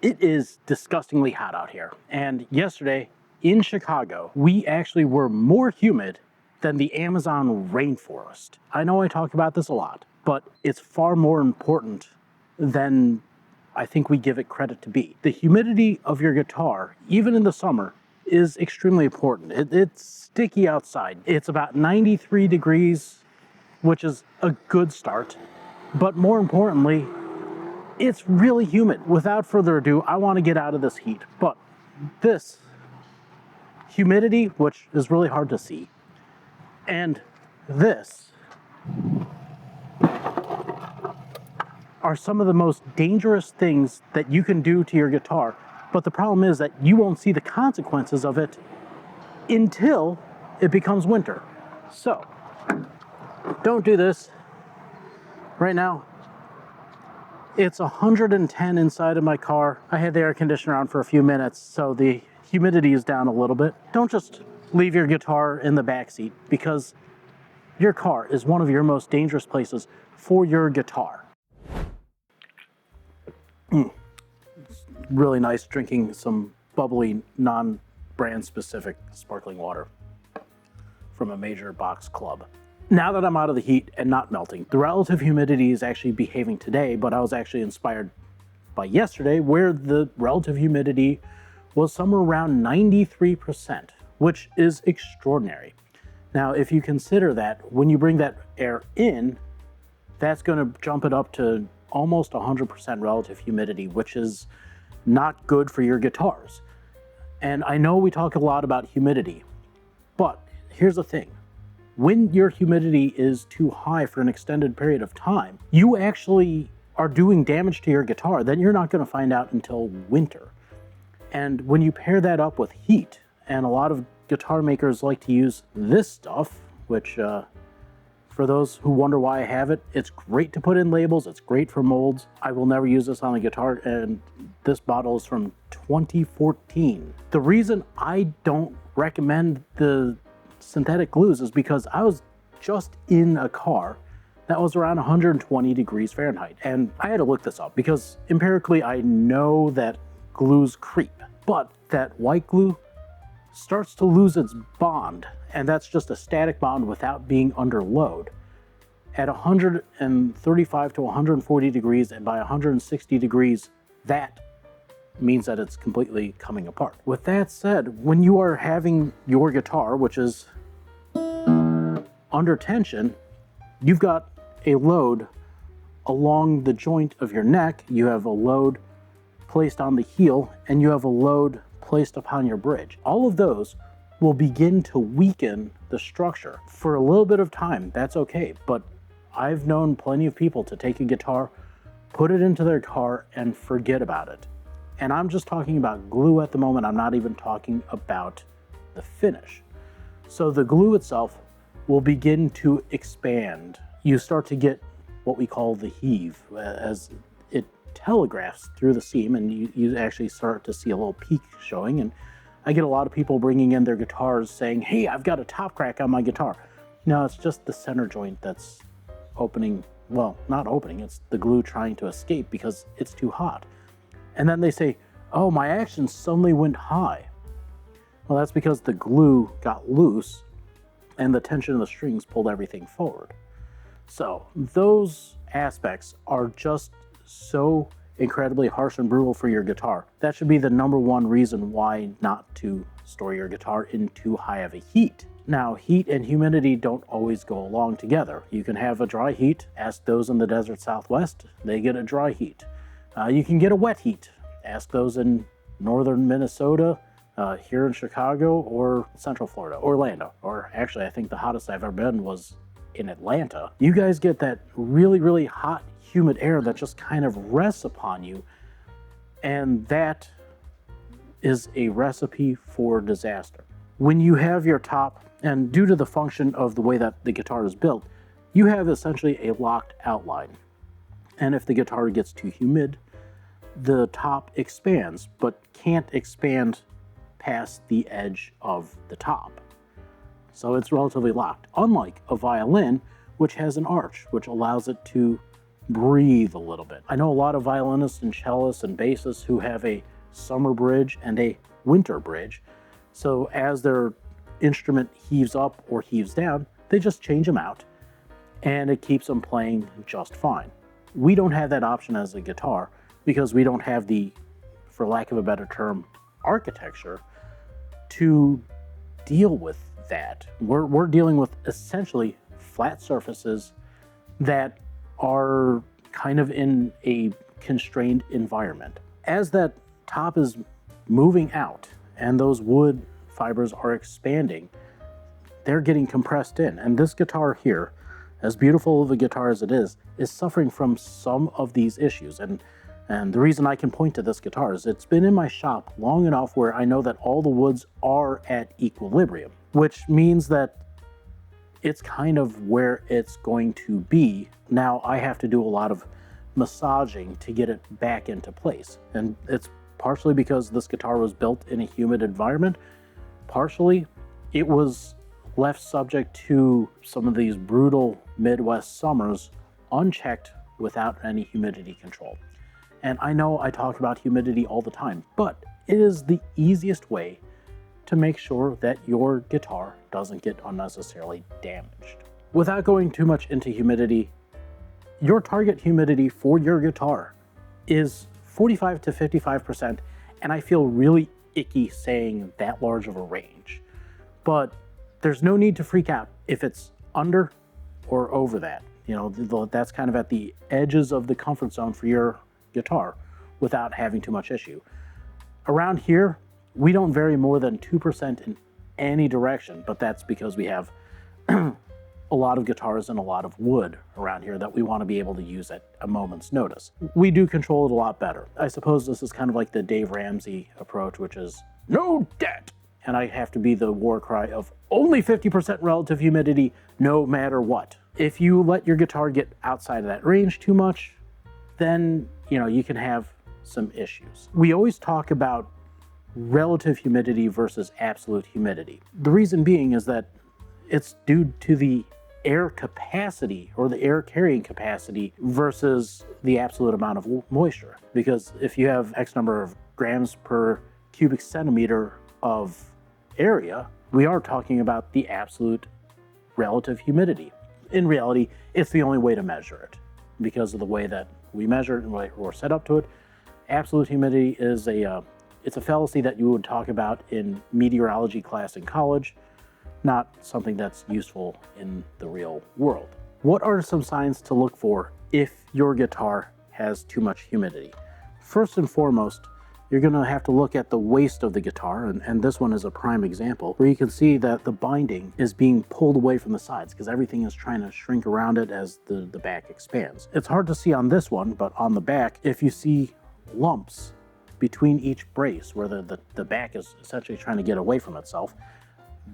It is disgustingly hot out here. And yesterday in Chicago, we actually were more humid than the Amazon rainforest. I know I talk about this a lot, but it's far more important than I think we give it credit to be. The humidity of your guitar, even in the summer, is extremely important. It's sticky outside. It's about 93 degrees, which is a good start. But more importantly, it's really humid. Without further ado, I want to get out of this heat. But this humidity, which is really hard to see, and this are some of the most dangerous things that you can do to your guitar. But the problem is that you won't see the consequences of it until it becomes winter. So, don't do this. Right now, it's 110 inside of my car. I had the air conditioner on for a few minutes, so the humidity is down a little bit. Don't just leave your guitar in the backseat, because your car is one of your most dangerous places for your guitar. It's really nice drinking some bubbly, non-brand specific sparkling water from a major box club. Now that I'm out of the heat and not melting, the relative humidity is actually behaving today, but I was actually inspired by yesterday, where the relative humidity was somewhere around 93%, which is extraordinary. Now, if you consider that when you bring that air in, that's going to jump it up to almost 100% relative humidity, which is not good for your guitars. And I know we talk a lot about humidity, but here's the thing. When your humidity is too high for an extended period of time, you actually are doing damage to your guitar that you're not going to find out until winter. And when you pair that up with heat, and a lot of guitar makers like to use this stuff, which for those who wonder why I have it, it's great to put in labels, it's great for molds. I will never use this on the guitar, and this bottle is from 2014. The reason I don't recommend the synthetic glues is because I was just in a car that was around 120 degrees Fahrenheit. And I had to look this up because empirically I know that glues creep, but that white glue starts to lose its bond, and that's just a static bond without being under load. At 135 to 140 degrees, and by 160 degrees, that means that it's completely coming apart. With that said, when you are having your guitar, which is under tension, you've got a load along the joint of your neck, you have a load placed on the heel, and you have a load placed upon your bridge. All of those will begin to weaken the structure. For a little bit of time, that's okay, but I've known plenty of people to take a guitar, put it into their car, and forget about it. And I'm just talking about glue at the moment. I'm not even talking about the finish. So the glue itself will begin to expand. You start to get what we call the heave as it telegraphs through the seam, and you actually start to see a little peak showing. And I get a lot of people bringing in their guitars saying, hey, I've got a top crack on my guitar. No, it's just the center joint that's opening. Well, not opening, it's the glue trying to escape because it's too hot. And then they say, oh, my action suddenly went high. Well, that's because the glue got loose and the tension of the strings pulled everything forward. So those aspects are just so incredibly harsh and brutal for your guitar. That should be the number one reason why not to store your guitar in too high of a heat. Now, heat and humidity don't always go along together. You can have a dry heat. Ask those in the desert Southwest, they get a dry heat. You can get a wet heat. Ask those in northern Minnesota, here in Chicago, or Central Florida, Orlando. Or actually, I think the hottest I've ever been was in Atlanta. You guys get that really, really hot, humid air that just kind of rests upon you, and that is a recipe for disaster. When you have your top, and due to the function of the way that the guitar is built, you have essentially a locked outline. And if the guitar gets too humid, the top expands, but can't expand past the edge of the top. So it's relatively locked, unlike a violin, which has an arch, which allows it to breathe a little bit. I know a lot of violinists and cellists and bassists who have a summer bridge and a winter bridge. So as their instrument heaves up or heaves down, they just change them out and it keeps them playing just fine. We don't have that option as a guitar because we don't have the, for lack of a better term, architecture to deal with that. We're dealing with essentially flat surfaces that are kind of in a constrained environment. As that top is moving out and those wood fibers are expanding, they're getting compressed in. And this guitar here, as beautiful of a guitar as it is suffering from some of these issues. And the reason I can point to this guitar is it's been in my shop long enough where I know that all the woods are at equilibrium, which means that it's kind of where it's going to be. Now I have to do a lot of massaging to get it back into place. And it's partially because this guitar was built in a humid environment. Partially, it was left subject to some of these brutal Midwest summers unchecked without any humidity control. And I know I talk about humidity all the time, but it is the easiest way to make sure that your guitar doesn't get unnecessarily damaged. Without going too much into humidity, your target humidity for your guitar is 45 to 55%, and I feel really icky saying that large of a range. But there's no need to freak out if it's under or over that. You know, that's kind of at the edges of the comfort zone for your guitar without having too much issue. Around here, we don't vary more than 2% in any direction, but that's because we have a lot of guitars and a lot of wood around here that we want to be able to use at a moment's notice. We do control it a lot better. I suppose this is kind of like the Dave Ramsey approach, which is no debt. And I have to be the war cry of only 50% relative humidity, no matter what. If you let your guitar get outside of that range too much, then, you know, you can have some issues. We always talk about relative humidity versus absolute humidity. The reason being is that it's due to the air capacity or the air carrying capacity versus the absolute amount of moisture. Because if you have X number of grams per cubic centimeter of area, we are talking about the absolute relative humidity. In reality, it's the only way to measure it because of the way that we measure it and we're set up to it. Absolute humidity is it's a fallacy that you would talk about in meteorology class in college, not something that's useful in the real world. What are some signs to look for if your guitar has too much humidity? First and foremost, you're going to have to look at the waist of the guitar, and this one is a prime example, where you can see that the binding is being pulled away from the sides because everything is trying to shrink around it as the back expands. It's hard to see on this one, but on the back, if you see lumps between each brace where the back is essentially trying to get away from itself,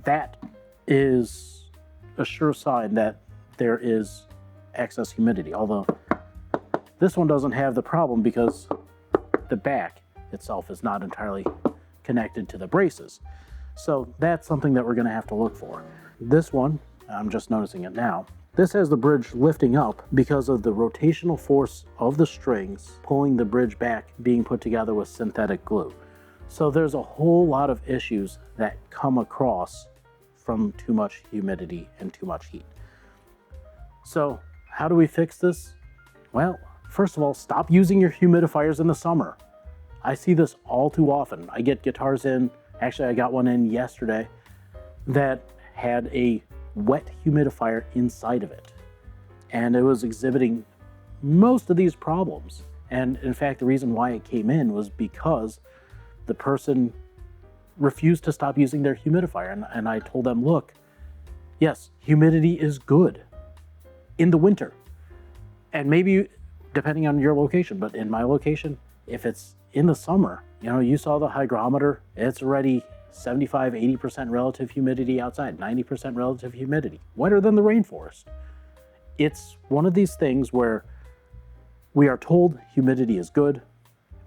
that is a sure sign that there is excess humidity. Although this one doesn't have the problem because the back itself is not entirely connected to the braces. So that's something that we're going to have to look for. This one, I'm just noticing it now, this has the bridge lifting up because of the rotational force of the strings pulling the bridge back being put together with synthetic glue. So there's a whole lot of issues that come across from too much humidity and too much heat. So how do we fix this? Well, first of all, stop using your humidifiers in the summer. I see this all too often. I get guitars in, actually I got one in yesterday that had a wet humidifier inside of it. And it was exhibiting most of these problems. And in fact, the reason why it came in was because the person refused to stop using their humidifier. And I told them, look, yes, humidity is good in the winter. And maybe depending on your location, but in my location, if it's in the summer, you know, you saw the hygrometer, it's already 75, 80% relative humidity outside, 90% relative humidity, wetter than the rainforest. It's one of these things where we are told humidity is good,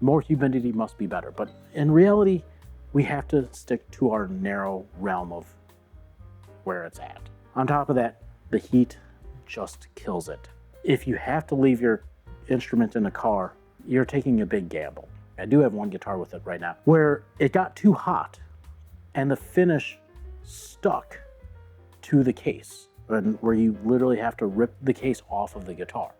more humidity must be better. But in reality, we have to stick to our narrow realm of where it's at. On top of that, the heat just kills it. If you have to leave your instrument in a car, you're taking a big gamble. I do have one guitar with it right now, where it got too hot and the finish stuck to the case, and where you literally have to rip the case off of the guitar.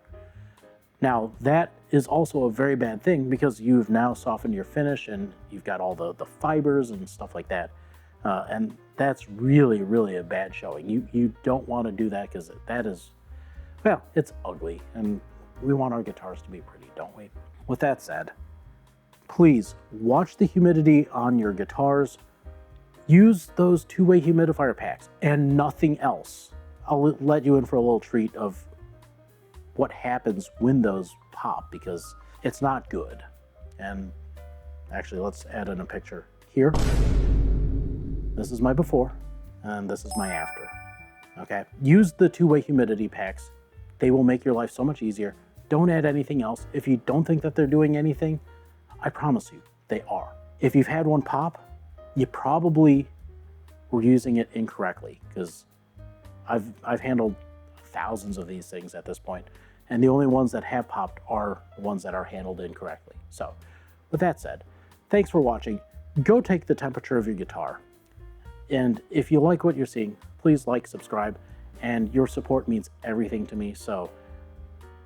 Now, that is also a very bad thing because you've now softened your finish and you've got all the fibers and stuff like that. And that's really, really a bad showing. You don't want to do that because that is, well, it's ugly, and we want our guitars to be pretty, don't we? With that said, please watch the humidity on your guitars. Use those two-way humidifier packs and nothing else. I'll let you in for a little treat of what happens when those pop, because it's not good. And actually, let's add in a picture here. This is my before, and this is my after, okay? Use the two-way humidity packs. They will make your life so much easier. Don't add anything else. If you don't think that they're doing anything, I promise you, they are. If you've had one pop, you probably were using it incorrectly, because I've handled thousands of these things at this point, and the only ones that have popped are the ones that are handled incorrectly. So, with that said, thanks for watching. Go take the temperature of your guitar. And if you like what you're seeing, please like, subscribe, and your support means everything to me. So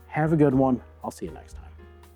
have a good one. I'll see you next time.